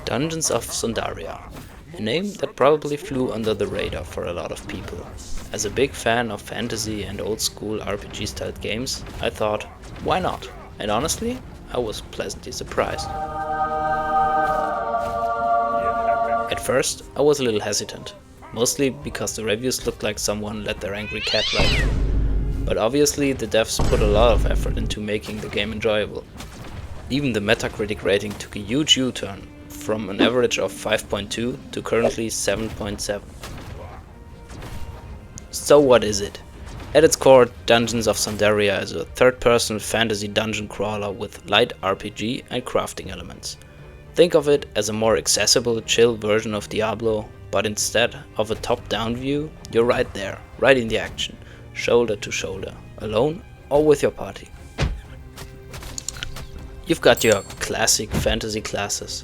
Dungeons of Sundaria, a name that probably flew under the radar for a lot of people. As a big fan of fantasy and old school RPG styled games, I thought, why not? And honestly, I was pleasantly surprised. At first, I was a little hesitant, mostly because the reviews looked like someone let their angry cat ride. But obviously the devs put a lot of effort into making the game enjoyable. Even the Metacritic rating took a huge U-turn, from an average of 5.2 to currently 7.7. So what is it? At its core, Dungeons of Sundaria is a third-person fantasy dungeon crawler with light RPG and crafting elements. Think of it as a more accessible, chill version of Diablo, but instead of a top-down view, you're right there, right in the action, shoulder to shoulder, alone or with your party. You've got your classic fantasy classes: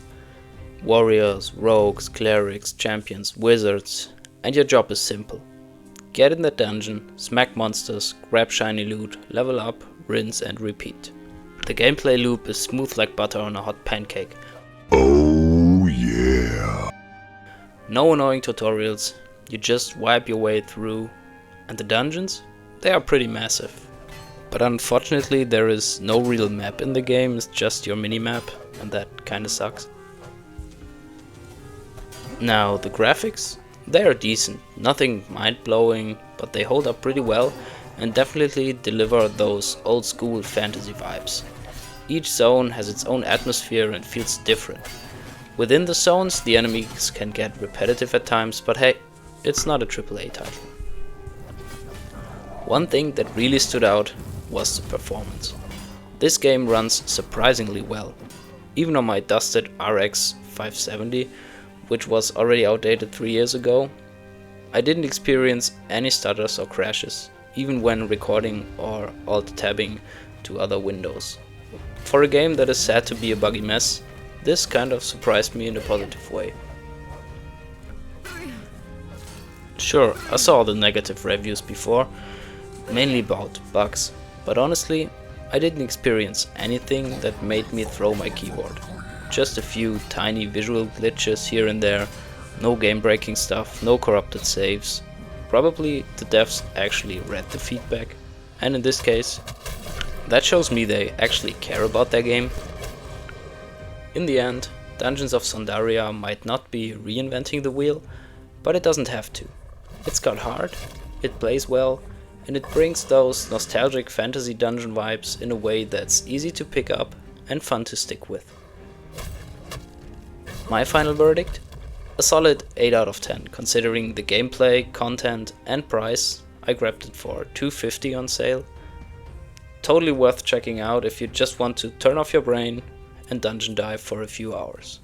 warriors, rogues, clerics, champions, wizards, and your job is simple. Get in the dungeon, smack monsters, grab shiny loot, level up, rinse and repeat. The gameplay loop is smooth like butter on a hot pancake. Oh yeah. No annoying tutorials, you just wipe your way through, and the dungeons? They are pretty massive. But unfortunately there is no real map in the game, it's just your mini-map, and that kinda sucks. Now the graphics? They are decent, nothing mind-blowing, but they hold up pretty well and definitely deliver those old school fantasy vibes. Each zone has its own atmosphere and feels different. Within the zones the enemies can get repetitive at times, but hey, it's not a AAA title. One thing that really stood out was the performance. This game runs surprisingly well. Even on my dusted RX 570, which was already outdated 3 years ago, I didn't experience any stutters or crashes, even when recording or alt-tabbing to other windows. For a game that is said to be a buggy mess, this kind of surprised me in a positive way. Sure, I saw the negative reviews before, mainly about bugs, but honestly, I didn't experience anything that made me throw my keyboard. Just a few tiny visual glitches here and there, no game-breaking stuff, no corrupted saves. Probably the devs actually read the feedback, and in this case, that shows me they actually care about their game. In the end, Dungeons of Sundaria might not be reinventing the wheel, but it doesn't have to. It's got heart, it plays well, and it brings those nostalgic fantasy dungeon vibes in a way that's easy to pick up and fun to stick with. My final verdict? A solid 8 out of 10, considering the gameplay, content and price. I grabbed it for $2.50 on sale. Totally worth checking out if you just want to turn off your brain and dungeon dive for a few hours.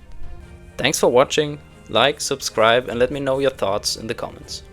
Thanks for watching, like, subscribe and let me know your thoughts in the comments.